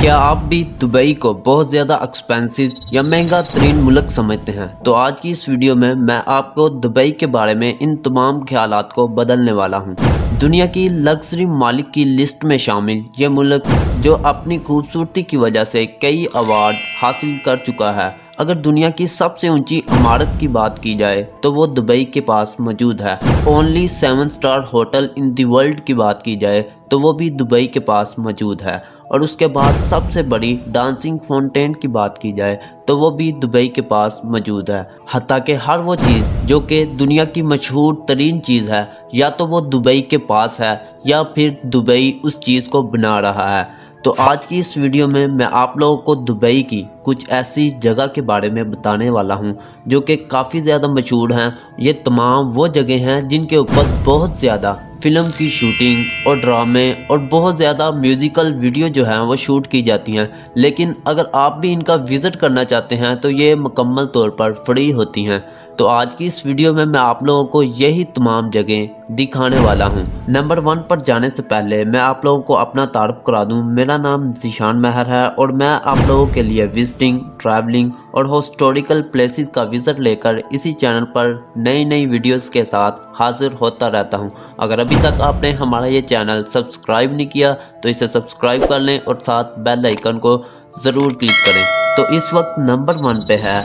क्या आप भी दुबई को बहुत ज़्यादा एक्सपेंसिव या महंगा तरीन मुल्क समझते हैं? तो आज की इस वीडियो में मैं आपको दुबई के बारे में इन तमाम ख्यालात को बदलने वाला हूं। दुनिया की लग्जरी मालिक की लिस्ट में शामिल ये मुल्क जो अपनी खूबसूरती की वजह से कई अवार्ड हासिल कर चुका है। अगर दुनिया की सबसे ऊंची इमारत की बात की जाए तो वो दुबई के पास मौजूद है। Only 7 star hotel in the world की बात की जाए तो वो भी दुबई के पास मौजूद है। और उसके बाद सबसे बड़ी डांसिंग फाउंटेन की बात की जाए तो वो भी दुबई के पास मौजूद है। हत्ता कि हर वो चीज़ जो कि दुनिया की मशहूर तरीन चीज़ है या तो वो दुबई के पास है या फिर दुबई उस चीज़ को बना रहा है। तो आज की इस वीडियो में मैं आप लोगों को दुबई की कुछ ऐसी जगह के बारे में बताने वाला हूं जो कि काफ़ी ज़्यादा मशहूर हैं। ये तमाम वो जगह हैं जिनके ऊपर बहुत ज़्यादा फिल्म की शूटिंग और ड्रामे और बहुत ज़्यादा म्यूज़िकल वीडियो जो हैं वो शूट की जाती हैं। लेकिन अगर आप भी इनका विज़िट करना चाहते हैं तो ये मुकम्मल तौर पर फ्री होती हैं। तो आज की इस वीडियो में मैं आप लोगों को यही तमाम जगह दिखाने वाला हूं। नंबर 1 पर जाने से पहले मैं आप लोगों को अपना तारुफ करा दूं। मेरा नाम ज़ीशान महर है और मैं आप लोगों के लिए विजिटिंग, ट्रैवलिंग और हिस्टोरिकल प्लेसेस का विजिट लेकर इसी चैनल पर नई वीडियोस के साथ हाजिर होता रहता हूं। अगर अभी तक आपने हमारा ये चैनल सब्सक्राइब नहीं किया तो इसे सब्सक्राइब कर लें और साथ बेल आइकन को ज़रूर क्लिक करें। तो इस वक्त नंबर 1 पे है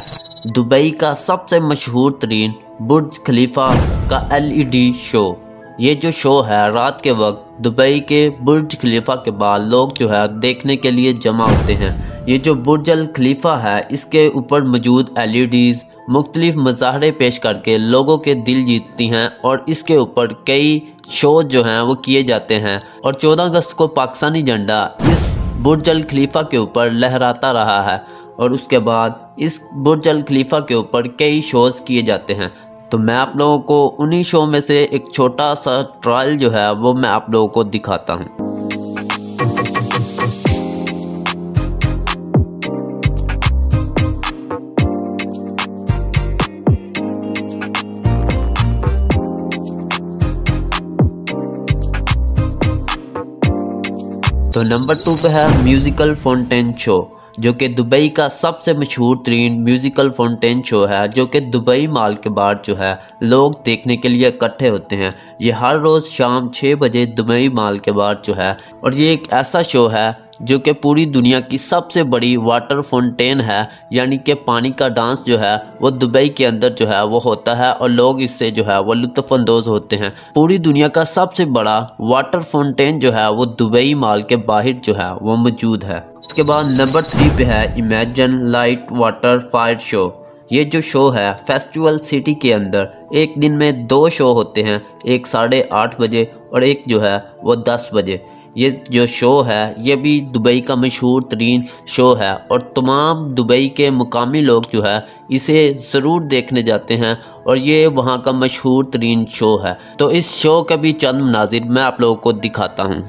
दुबई का सबसे मशहूर तरीन बुर्ज खलीफा का LED शो। ये जो शो है रात के वक्त दुबई के बुर्ज खलीफा के बाद लोग जो है देखने के लिए जमा होते हैं। ये जो बुर्ज अल खलीफा है इसके ऊपर मौजूद LEDs मुख्तलिफ मज़ाहरे पेश करके लोगों के दिल जीतती हैं और इसके ऊपर कई शो जो हैं वो किए जाते हैं। और 14 अगस्त को पाकिस्तानी झंडा इस बुर्ज अल खलीफा के ऊपर लहराता रहा है और उसके बाद इस बुर्ज अल खलीफा के ऊपर कई शोज़ किए जाते हैं। तो मैं आप लोगों को उन्हीं शो में से एक छोटा सा ट्रायल जो है वो मैं आप लोगों को दिखाता हूँ। तो नंबर 2 पे है म्यूज़िकल फाउंटेन शो जो कि दुबई का सबसे मशहूर तरीन म्यूज़िकल फाउंटेन शो है जो कि दुबई मॉल के बाहर जो है लोग देखने के लिए इकट्ठे होते हैं। ये हर रोज़ शाम 6 बजे दुबई मॉल के बाहर जो है और ये एक ऐसा शो है जो कि पूरी दुनिया की सबसे बड़ी वाटर फाउंटेन है, यानी कि पानी का डांस जो है वो दुबई के अंदर जो है वो होता है और लोग इससे जो है वो लुत्फ़अंदोज़ होते हैं। पूरी दुनिया का सबसे बड़ा वाटर फाउंटेन जो है वो दुबई मॉल के बाहर जो है वो मौजूद है। उसके बाद नंबर 3 पे है imagine light water fire show. ये जो शो है फेस्टिवल सिटी के अंदर एक दिन में 2 शो होते हैं, एक 8:30 बजे और एक जो है वो 10 बजे। ये जो शो है ये भी दुबई का मशहूर तरीन शो है और तमाम दुबई के मुकामी लोग जो है इसे ज़रूर देखने जाते हैं और ये वहाँ का मशहूर तरीन शो है। तो इस शो का भी चंद मनाज़िर मैं आप लोगों को दिखाता हूँ।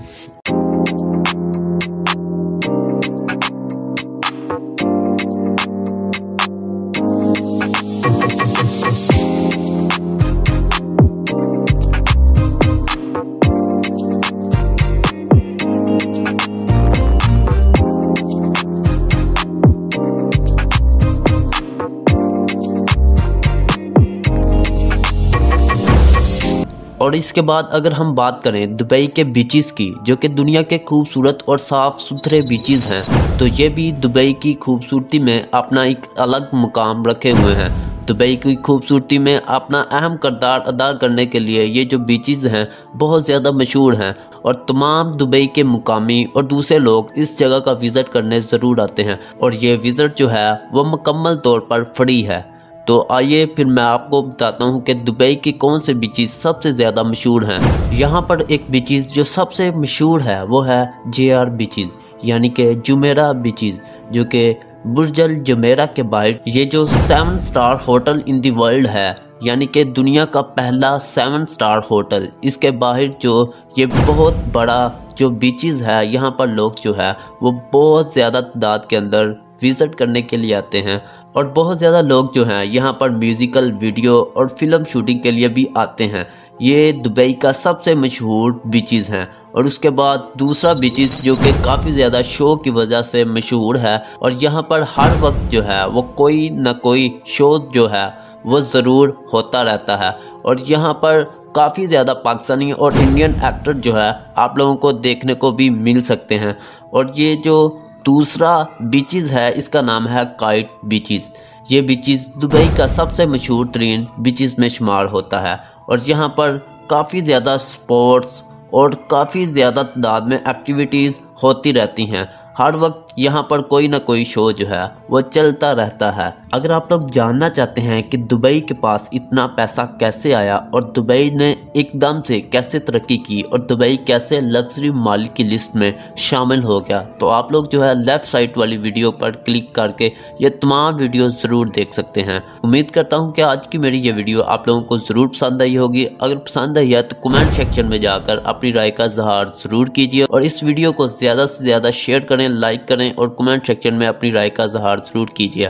और इसके बाद अगर हम बात करें दुबई के बीचेस की जो कि दुनिया के खूबसूरत और साफ़ सुथरे बीचेस हैं, तो ये भी दुबई की खूबसूरती में अपना एक अलग मुकाम रखे हुए हैं। दुबई की खूबसूरती में अपना अहम किरदार अदा करने के लिए ये जो बीचेस हैं बहुत ज़्यादा मशहूर हैं और तमाम दुबई के मुकामी और दूसरे लोग इस जगह का विज़िट करने ज़रूर आते हैं और ये विज़िट जो है वो मुकम्मल तौर पर फ्री है। तो आइए फिर मैं आपको बताता हूँ कि दुबई के कौन से बीचेस सबसे ज़्यादा मशहूर हैं। यहाँ पर एक बीचेस जो सबसे मशहूर है वो है JR बीचेस, यानी कि जुमेरा बीचेस, जो कि बुर्ज अल जुमेरा के बाहर ये जो 7 star hotel in the world है, यानी कि दुनिया का पहला 7 स्टार होटल, इसके बाहर जो ये बहुत बड़ा जो बीचेस है यहाँ पर लोग जो है वो बहुत ज़्यादा तादाद के अंदर विज़िट करने के लिए आते हैं और बहुत ज़्यादा लोग जो हैं यहाँ पर म्यूज़िकल वीडियो और फिल्म शूटिंग के लिए भी आते हैं। ये दुबई का सबसे मशहूर बीचेस हैं। और उसके बाद दूसरा बीचेस जो कि काफ़ी ज़्यादा शो की वजह से मशहूर है और यहाँ पर हर वक्त जो है वो कोई ना कोई शो जो है वो ज़रूर होता रहता है। और यहाँ पर काफ़ी ज़्यादा पाकिस्तानी और इंडियन एक्टर जो है आप लोगों को देखने को भी मिल सकते हैं। और ये जो दूसरा बीचेस है इसका नाम है काइट बीचेस। ये बीचेस दुबई का सबसे मशहूर तरीन बीचेस में शुमार होता है और यहाँ पर काफ़ी ज़्यादा स्पोर्ट्स और काफ़ी ज़्यादा तादाद में एक्टिविटीज़ होती रहती हैं। हर वक्त यहाँ पर कोई ना कोई शो जो है वो चलता रहता है। अगर आप लोग जानना चाहते हैं कि दुबई के पास इतना पैसा कैसे आया और दुबई ने एकदम से कैसे तरक्की की और दुबई कैसे लग्जरी माल की लिस्ट में शामिल हो गया, तो आप लोग जो है लेफ़्ट साइड वाली वीडियो पर क्लिक करके ये तमाम वीडियो ज़रूर देख सकते हैं। उम्मीद करता हूँ कि आज की मेरी ये वीडियो आप लोगों को ज़रूर पसंद आई होगी। अगर पसंद आई है तो कमेंट सेक्शन में जाकर अपनी राय का इज़हार ज़रूर कीजिए और इस वीडियो को ज़्यादा से ज़्यादा शेयर करें, लाइक करें और कमेंट सेक्शन में अपनी राय का इज़हार ज़रूर कीजिए।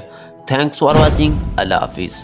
Thanks for watching. अल्लाह हाफिज़।